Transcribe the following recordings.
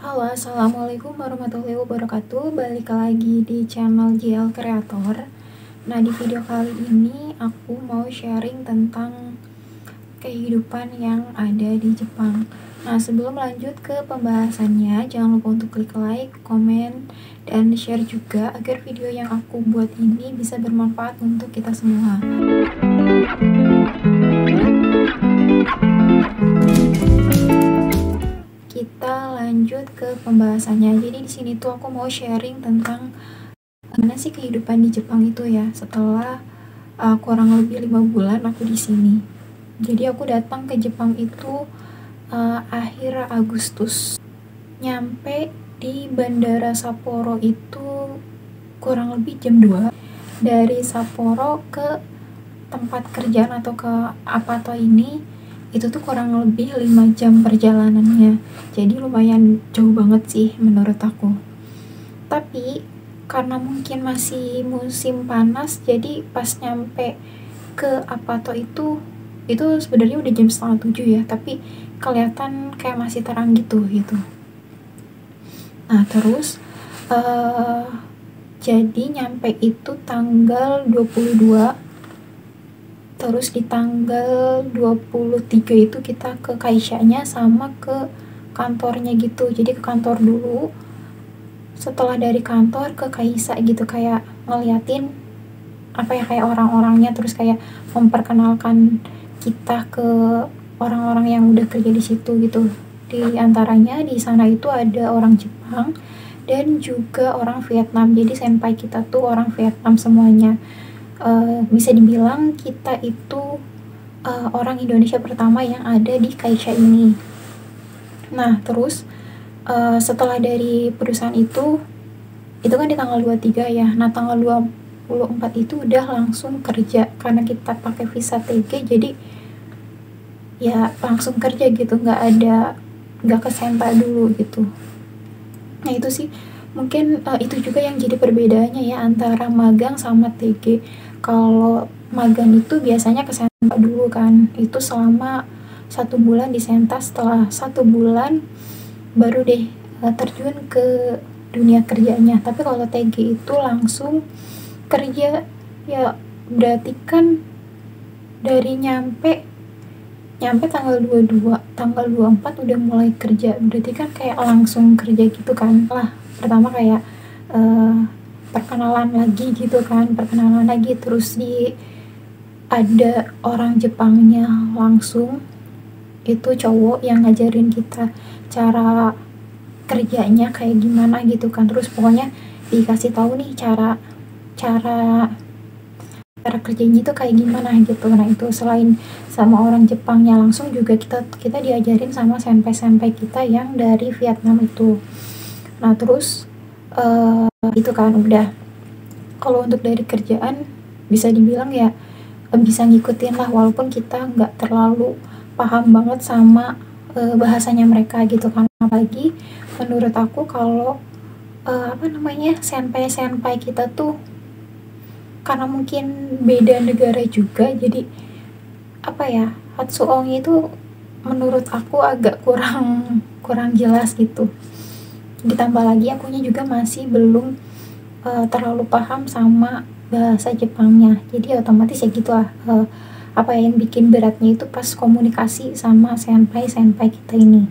Halo, assalamualaikum warahmatullahi wabarakatuh. Balik lagi di channel JL Creator. Nah, di video kali ini aku mau sharing tentang kehidupan yang ada di Jepang. Nah, sebelum lanjut ke pembahasannya, jangan lupa untuk klik like, komen, dan share juga agar video yang aku buat ini bisa bermanfaat untuk kita semua. Kita lanjut ke pembahasannya. Jadi di sini tuh aku mau sharing tentang gimana sih kehidupan di Jepang itu ya setelah kurang lebih 5 bulan aku di sini. Jadi aku datang ke Jepang itu akhir Agustus. Nyampe di Bandara Sapporo itu kurang lebih jam 2. Dari Sapporo ke tempat kerjaan atau ke Apato ini itu tuh kurang lebih 5 jam perjalanannya. Jadi lumayan jauh banget sih menurut aku. Tapi karena mungkin masih musim panas, jadi pas nyampe ke Apato itu sebenarnya udah jam 6:30 ya, tapi kelihatan kayak masih terang gitu. Nah, terus jadi nyampe itu tanggal 22. Terus di tanggal 23 itu kita ke Kaisha-nya sama ke kantornya gitu. Jadi ke kantor dulu. Setelah dari kantor ke Kaisa gitu, kayak ngeliatin kayak orang-orangnya, terus kayak memperkenalkan kita ke orang-orang yang udah kerja di situ gitu. Di antaranya di sana itu ada orang Jepang dan juga orang Vietnam. Jadi senpai kita tuh orang Vietnam semuanya. Bisa dibilang kita itu orang Indonesia pertama yang ada di Kaisha ini. Nah, terus setelah dari perusahaan itu kan di tanggal 23 ya. Nah, tanggal 24 itu udah langsung kerja karena kita pakai visa TG, jadi ya langsung kerja gitu, nggak ke senpa dulu gitu. Nah, itu sih mungkin itu juga yang jadi perbedaannya ya antara magang sama TG. Kalau magang itu biasanya ke senpa dulu kan, itu selama 1 bulan di Senta. Setelah 1 bulan baru deh terjun ke dunia kerjanya. Tapi kalau TG itu langsung kerja ya, berarti kan dari nyampe tanggal 22, tanggal 24 udah mulai kerja, berarti kan kayak langsung kerja gitu kan. Lah, pertama kayak perkenalan lagi, terus ada orang Jepangnya langsung, itu cowok yang ngajarin kita cara kerjanya kayak gimana gitu kan. Terus pokoknya dikasih tahu nih cara kerjanya itu kayak gimana gitu. Nah, itu selain sama orang Jepangnya langsung, juga kita diajarin sama senpai kita yang dari Vietnam itu. Nah, terus itu kan udah. Kalau untuk dari kerjaan bisa dibilang ya bisa ngikutin lah, walaupun kita nggak terlalu paham banget sama bahasanya mereka gitu kan. Apalagi menurut aku kalau senpai kita tuh karena mungkin beda negara juga, jadi Hatsuongi itu menurut aku agak kurang jelas gitu. Ditambah lagi akunya juga masih belum terlalu paham sama bahasa Jepangnya, jadi otomatis ya gitulah. Yang bikin beratnya itu pas komunikasi sama senpai kita ini.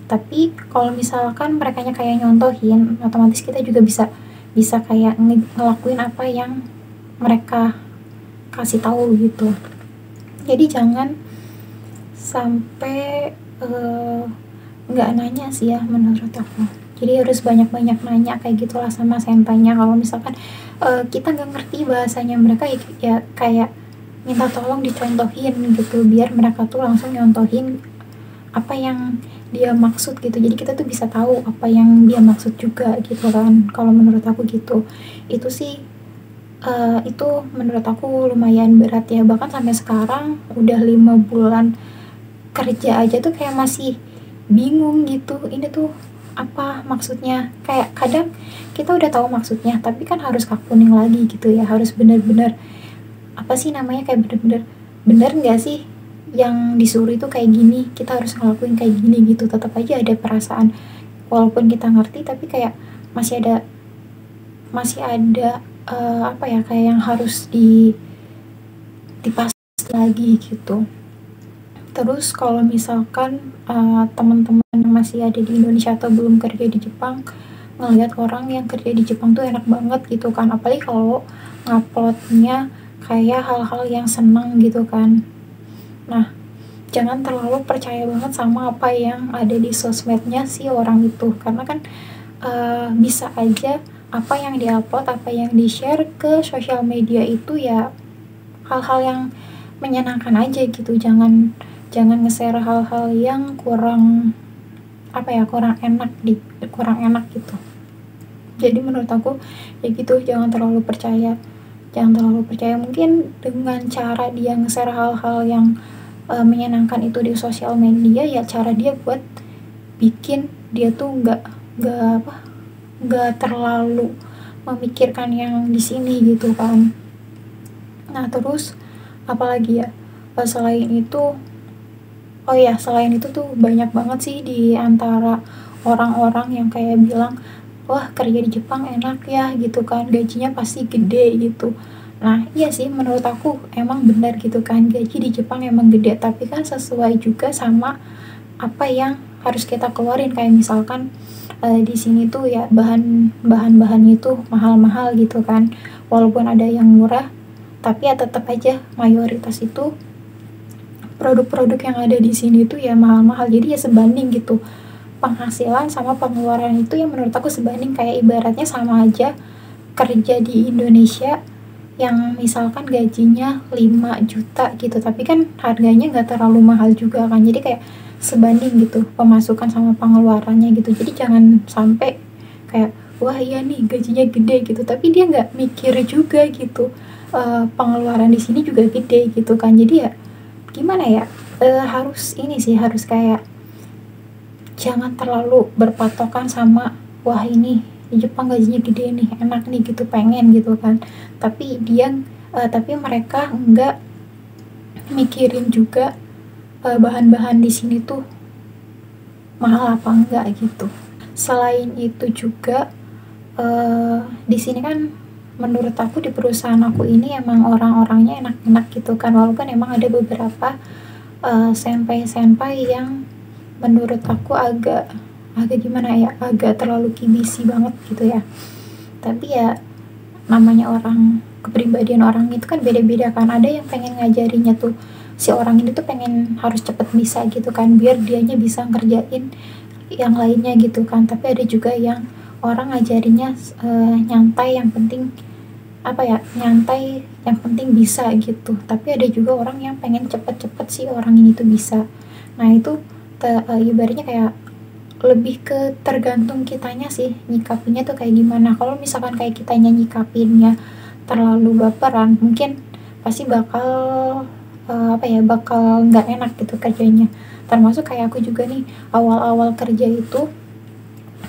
Tapi kalau misalkan merekanya kayak nyontohin, otomatis kita juga bisa kayak ngelakuin apa yang mereka kasih tahu gitu. Jadi jangan sampai nggak nanya sih ya menurut aku. Jadi harus banyak-banyak nanya kayak gitulah sama senpainya. Kalau misalkan kita nggak ngerti bahasanya mereka, ya kayak minta tolong dicontohin gitu, biar mereka tuh langsung nyontohin apa yang dia maksud gitu. Jadi kita tuh bisa tahu apa yang dia maksud juga gitu kan. Kalau menurut aku gitu. Itu sih itu menurut aku lumayan berat ya. Bahkan sampai sekarang udah 5 bulan kerja aja tuh kayak masih bingung gitu, ini tuh apa maksudnya. Kayak kadang kita udah tahu maksudnya, tapi kan harus kakuning lagi gitu ya, harus bener-bener kayak bener-bener bener nggak sih yang disuruh itu kayak gini, kita harus ngelakuin kayak gini gitu. Tetap aja ada perasaan walaupun kita ngerti tapi kayak masih ada apa ya, kayak yang harus dipas lagi gitu. Terus kalau misalkan teman-teman yang masih ada di Indonesia atau belum kerja di Jepang ngelihat orang yang kerja di Jepang tuh enak banget gitu kan, apalagi kalau nguploadnya kayak hal-hal yang senang gitu kan. Nah, jangan terlalu percaya banget sama apa yang ada di sosmednya si orang itu, karena kan bisa aja apa yang diupload, apa yang di-share ke sosial media itu ya hal-hal yang menyenangkan aja gitu. Jangan nge-share hal-hal yang kurang enak gitu. Jadi menurut aku ya gitu, jangan terlalu percaya. Mungkin dengan cara dia nge-share hal-hal yang menyenangkan itu di sosial media, ya cara dia buat bikin dia tuh nggak terlalu memikirkan yang di sini gitu kan. Nah terus apalagi ya, selain itu tuh banyak banget sih di antara orang-orang yang kayak bilang, wah kerja di Jepang enak ya gitu kan, gajinya pasti gede gitu. Nah iya sih, menurut aku emang benar gitu kan, gaji di Jepang emang gede, tapi kan sesuai juga sama apa yang harus kita keluarin. Kayak misalkan di sini tuh ya bahan-bahannya itu mahal-mahal gitu kan, walaupun ada yang murah tapi ya tetap aja mayoritas itu produk-produk yang ada di sini tuh ya mahal-mahal. Jadi ya sebanding gitu, penghasilan sama pengeluaran itu yang menurut aku sebanding. Kayak ibaratnya sama aja kerja di Indonesia yang misalkan gajinya 5 juta gitu, tapi kan harganya nggak terlalu mahal juga kan, jadi kayak sebanding gitu pemasukan sama pengeluarannya gitu. Jadi jangan sampai kayak wah iya nih gajinya gede gitu, tapi dia nggak mikir juga gitu pengeluaran di sini juga gede gitu kan. Jadi ya gimana ya, harus kayak jangan terlalu berpatokan sama wah ini di Jepang gajinya gede nih, enak nih gitu, pengen gitu kan, tapi mereka nggak mikirin juga bahan-bahan di sini tuh mahal apa enggak gitu. Selain itu juga di sini kan menurut aku di perusahaan aku ini emang orang-orangnya enak-enak gitu kan, walaupun emang ada beberapa senpai-senpai yang menurut aku agak gimana ya, agak terlalu kibisi banget gitu ya. Tapi ya namanya orang, kepribadian orang itu kan beda-beda kan. Ada yang pengen ngajarinya tuh si orang ini tuh pengen harus cepet bisa gitu kan, biar dianya bisa ngerjain yang lainnya gitu kan. Tapi ada juga yang orang ngajarinya nyantai, yang penting bisa gitu. Tapi ada juga orang yang pengen cepet-cepet si orang ini tuh bisa. Nah itu ibaratnya kayak lebih ke tergantung kitanya sih nyikapinnya tuh kayak gimana. Kalau misalkan kayak kitanya nyikapinnya terlalu baperan, mungkin pasti bakal nggak enak gitu kerjanya. Termasuk kayak aku juga nih, awal-awal kerja itu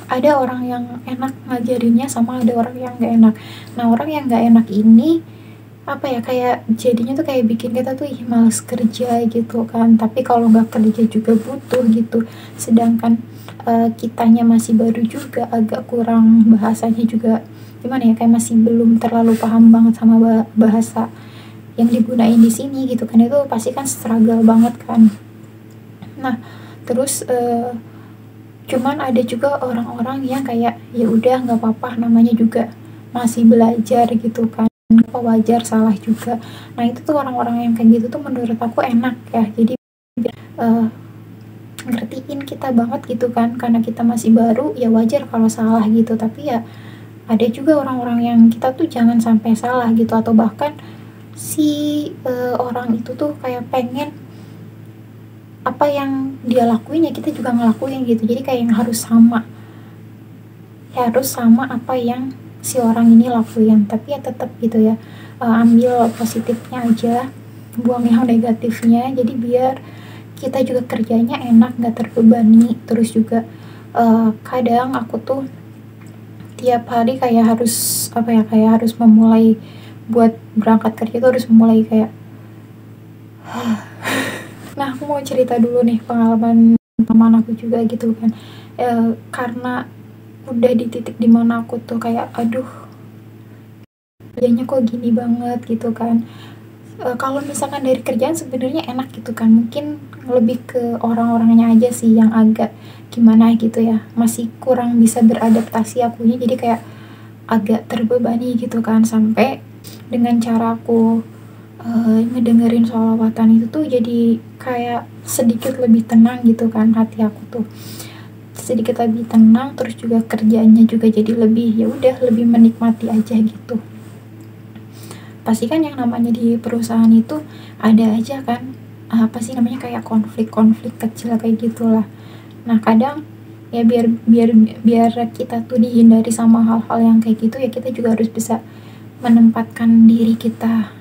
ada orang yang enak ngajarinnya sama ada orang yang nggak enak. Nah orang yang nggak enak ini kayak jadinya tuh kayak bikin kita tuh males kerja gitu kan. Tapi kalau nggak kerja juga butuh gitu, sedangkan kitanya masih baru juga, agak kurang bahasanya juga gimana ya, kayak masih belum terlalu paham banget sama bahasa yang digunain di sini gitu kan. Itu pasti kan struggle banget kan. Nah terus cuman ada juga orang-orang yang kayak ya udah nggak apa-apa, namanya juga masih belajar gitu kan, apa wajar salah juga. Nah itu tuh orang-orang yang kayak gitu tuh menurut aku enak ya, jadi ngertiin kita banget gitu kan, karena kita masih baru ya wajar kalau salah gitu. Tapi ya ada juga orang-orang yang kita tuh jangan sampai salah gitu, atau bahkan si orang itu tuh kayak pengen apa yang dia lakuin ya kita juga ngelakuin gitu. Jadi kayak yang harus sama apa yang si orang ini lakuin. Tapi ya tetap gitu ya, ambil positifnya aja, buang yang negatifnya, jadi biar kita juga kerjanya enak, gak terbebani. Terus juga kadang aku tuh tiap hari kayak harus harus memulai buat berangkat kerja tuh harus memulai kayak nah aku mau cerita dulu nih pengalaman teman aku juga gitu kan. karena udah di titik dimana aku tuh kayak aduh kerjanya kok gini banget gitu kan. Kalau misalkan dari kerjaan sebenarnya enak gitu kan, mungkin lebih ke orang-orangnya aja sih yang agak gimana gitu ya, masih kurang bisa beradaptasi akunya, jadi kayak agak terbebani gitu kan, sampai dengan cara aku ngedengerin sholawatan itu tuh jadi kayak sedikit lebih tenang gitu kan, hati aku tuh sedikit lebih tenang, terus juga kerjanya juga jadi lebih ya udah lebih menikmati aja gitu. Pasti kan yang namanya di perusahaan itu ada aja kan apa sih namanya kayak konflik-konflik kecil kayak gitulah. Nah kadang ya biar kita tuh dihindari sama hal-hal yang kayak gitu ya, kita juga harus bisa menempatkan diri kita.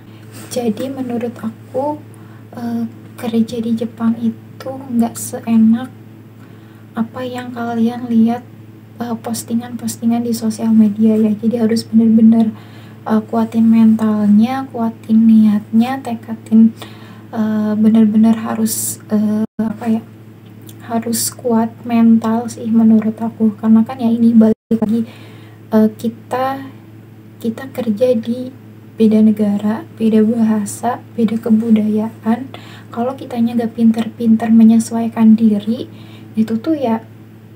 Jadi menurut aku kerja di Jepang itu nggak seenak apa yang kalian lihat postingan-postingan di sosial media ya. Jadi harus benar-benar kuatin mentalnya, kuatin niatnya, tekadin benar-benar harus harus kuat mental sih menurut aku, karena kan ya ini balik lagi kita kerja di beda negara, beda bahasa, beda kebudayaan. Kalau kitanya gak pinter-pinter menyesuaikan diri, itu tuh ya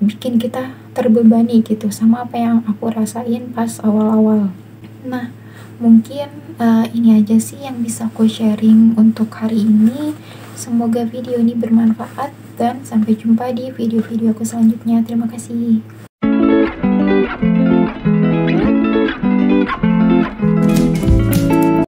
bikin kita terbebani gitu, sama apa yang aku rasain pas awal-awal. Nah mungkin ini aja sih yang bisa aku sharing untuk hari ini. Semoga video ini bermanfaat dan sampai jumpa di video-video aku selanjutnya. Terima kasih.